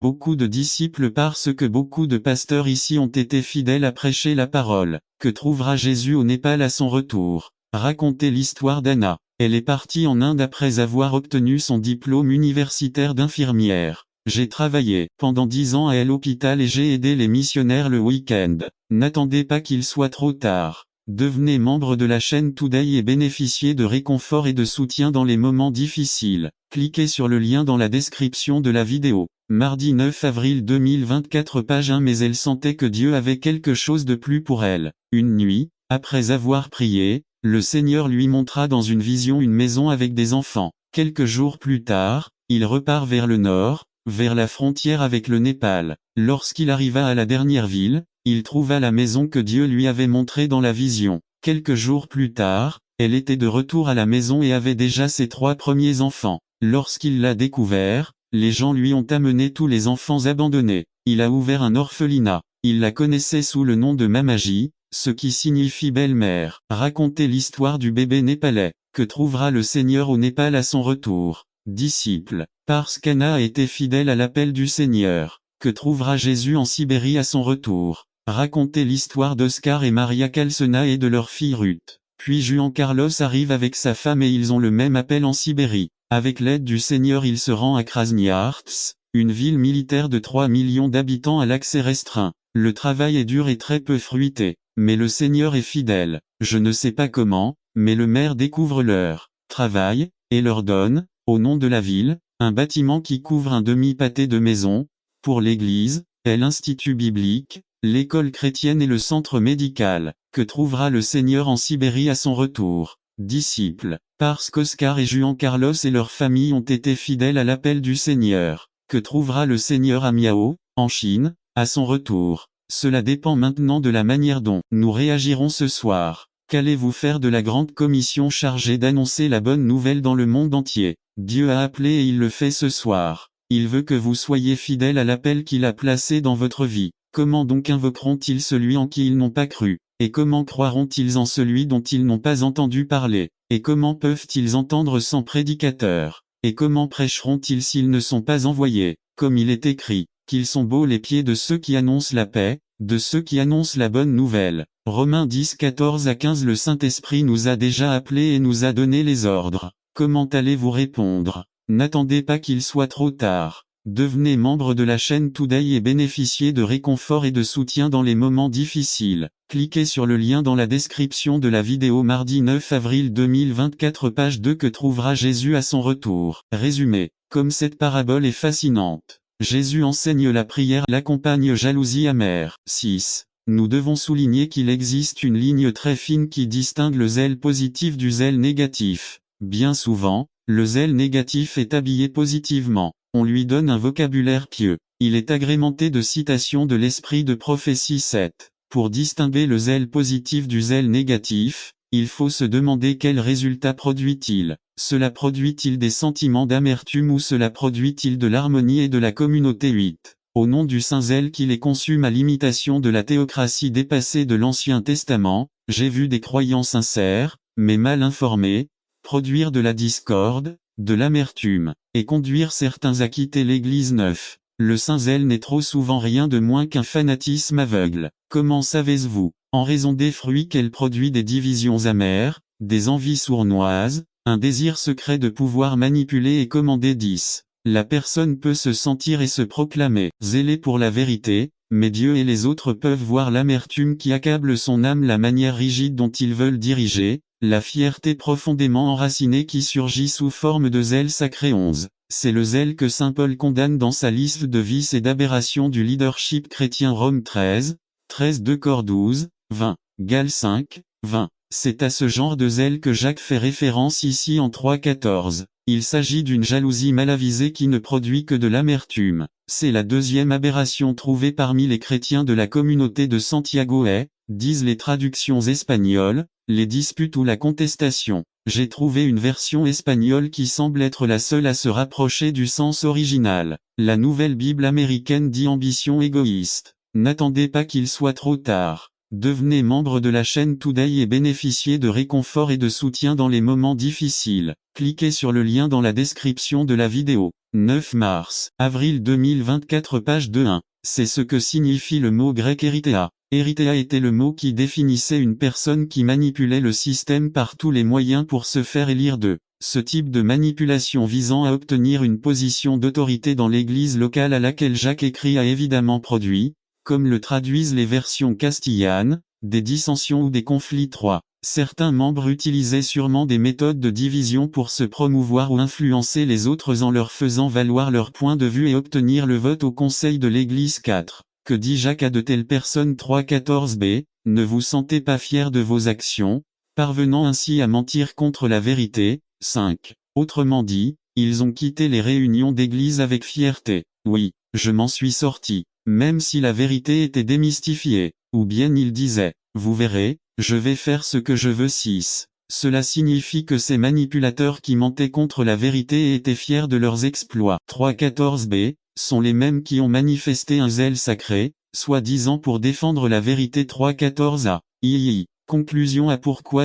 beaucoup de disciples parce que beaucoup de pasteurs ici ont été fidèles à prêcher la parole. Que trouvera Jésus au Népal à son retour? Racontez l'histoire d'Anna. Elle est partie en Inde après avoir obtenu son diplôme universitaire d'infirmière. J'ai travaillé pendant 10 ans à l'hôpital et j'ai aidé les missionnaires le week-end. N'attendez pas qu'il soit trop tard. Devenez membre de la chaîne Today et bénéficiez de réconfort et de soutien dans les moments difficiles. Cliquez sur le lien dans la description de la vidéo. Mardi 9 avril 2024 page 1. Mais elle sentait que Dieu avait quelque chose de plus pour elle. Une nuit, après avoir prié, le Seigneur lui montra dans une vision une maison avec des enfants. Quelques jours plus tard, il repart vers le nord, vers la frontière avec le Népal. Lorsqu'il arriva à la dernière ville, il trouva la maison que Dieu lui avait montrée dans la vision. Quelques jours plus tard, elle était de retour à la maison et avait déjà ses 3 premiers enfants. Lorsqu'il l'a découvert, les gens lui ont amené tous les enfants abandonnés. Il a ouvert un orphelinat. Il la connaissait sous le nom de Mamaji, ce qui signifie belle-mère. Racontez l'histoire du bébé népalais. Que trouvera le Seigneur au Népal à son retour? Disciple. Parce qu'Anna a été fidèle à l'appel du Seigneur. Que trouvera Jésus en Sibérie à son retour? Racontez l'histoire d'Oscar et Maria Calcena et de leur fille Ruth. Puis Juan Carlos arrive avec sa femme et ils ont le même appel en Sibérie. Avec l'aide du Seigneur il se rend à Krasnoïarsk, une ville militaire de 3 millions d'habitants à l'accès restreint. Le travail est dur et très peu fruité, mais le Seigneur est fidèle. Je ne sais pas comment, mais le maire découvre leur travail, et leur donne, au nom de la ville, un bâtiment qui couvre un demi-pâté de maisons, pour l'église, et l'Institut biblique, l'école chrétienne et le centre médical. Que trouvera le Seigneur en Sibérie à son retour? Disciples. Parce qu'Oscar et Juan Carlos et leur famille ont été fidèles à l'appel du Seigneur. Que trouvera le Seigneur à Miao, en Chine, à son retour? Cela dépend maintenant de la manière dont nous réagirons ce soir. Qu'allez-vous faire de la grande commission chargée d'annoncer la bonne nouvelle dans le monde entier? Dieu a appelé et il le fait ce soir. Il veut que vous soyez fidèles à l'appel qu'il a placé dans votre vie. Comment donc invoqueront-ils celui en qui ils n'ont pas cru? Et comment croiront-ils en celui dont ils n'ont pas entendu parler? Et comment peuvent-ils entendre sans prédicateur? Et comment prêcheront-ils s'ils ne sont pas envoyés? Comme il est écrit, qu'ils sont beaux les pieds de ceux qui annoncent la paix, de ceux qui annoncent la bonne nouvelle. Romains 10, 14 à 15. Le Saint-Esprit nous a déjà appelés et nous a donné les ordres. Comment allez-vous répondre? N'attendez pas qu'il soit trop tard. Devenez membre de la chaîne Today et bénéficiez de réconfort et de soutien dans les moments difficiles. Cliquez sur le lien dans la description de la vidéo. Mardi 9 avril 2024 page 2. Que trouvera Jésus à son retour? Résumé. Comme cette parabole est fascinante. Jésus enseigne la prière, l'accompagne jalousie amère. 6. Nous devons souligner qu'il existe une ligne très fine qui distingue le zèle positif du zèle négatif. Bien souvent, le zèle négatif est habillé positivement. On lui donne un vocabulaire pieux. Il est agrémenté de citations de l'esprit de prophétie 7. Pour distinguer le zèle positif du zèle négatif, il faut se demander quel résultat produit-il. Cela produit-il des sentiments d'amertume ou cela produit-il de l'harmonie et de la communauté 8. Au nom du saint zèle qui les consume à l'imitation de la théocratie dépassée de l'Ancien Testament, j'ai vu des croyants sincères, mais mal informés, produire de la discorde, de l'amertume, et conduire certains à quitter l'Église 9. Le saint zèle n'est trop souvent rien de moins qu'un fanatisme aveugle. Comment savez-vous? En raison des fruits qu'elle produit: des divisions amères, des envies sournoises, un désir secret de pouvoir manipuler et commander 10. La personne peut se sentir et se proclamer zélé pour la vérité, mais Dieu et les autres peuvent voir l'amertume qui accable son âme, la manière rigide dont ils veulent diriger, la fierté profondément enracinée qui surgit sous forme de zèle sacré 11. C'est le zèle que saint Paul condamne dans sa liste de vices et d'aberrations du leadership chrétien. Rome 13, 2 Cor 12, 20, Galates 5, 20. C'est à ce genre de zèle que Jacques fait référence ici en 3,14. Il s'agit d'une jalousie mal avisée qui ne produit que de l'amertume. C'est la deuxième aberration trouvée parmi les chrétiens de la communauté de Santiago et, disent les traductions espagnoles, les disputes ou la contestation. J'ai trouvé une version espagnole qui semble être la seule à se rapprocher du sens original. La Nouvelle Bible américaine dit ambition égoïste. N'attendez pas qu'il soit trop tard. Devenez membre de la chaîne Today et bénéficiez de réconfort et de soutien dans les moments difficiles. Cliquez sur le lien dans la description de la vidéo. 9 mars. Avril 2024 page 2.1. C'est ce que signifie le mot grec eritéa. Eritéa était le mot qui définissait une personne qui manipulait le système par tous les moyens pour se faire élire d'eux. Ce type de manipulation visant à obtenir une position d'autorité dans l'église locale à laquelle Jacques écrit a évidemment produit, comme le traduisent les versions castillanes, des dissensions ou des conflits. 3. Certains membres utilisaient sûrement des méthodes de division pour se promouvoir ou influencer les autres en leur faisant valoir leur point de vue et obtenir le vote au conseil de l'église. 4. Que dit Jacques à de telles personnes? 3.14b. Ne vous sentez pas fiers de vos actions, parvenant ainsi à mentir contre la vérité. 5. Autrement dit, ils ont quitté les réunions d'église avec fierté. Oui, je m'en suis sorti, même si la vérité était démystifiée. Ou bien ils disaient, vous verrez, je vais faire ce que je veux. 6. Cela signifie que ces manipulateurs qui mentaient contre la vérité et étaient fiers de leurs exploits. 3.14b, sont les mêmes qui ont manifesté un zèle sacré, soi-disant pour défendre la vérité. 3.14a. Conclusion à pourquoi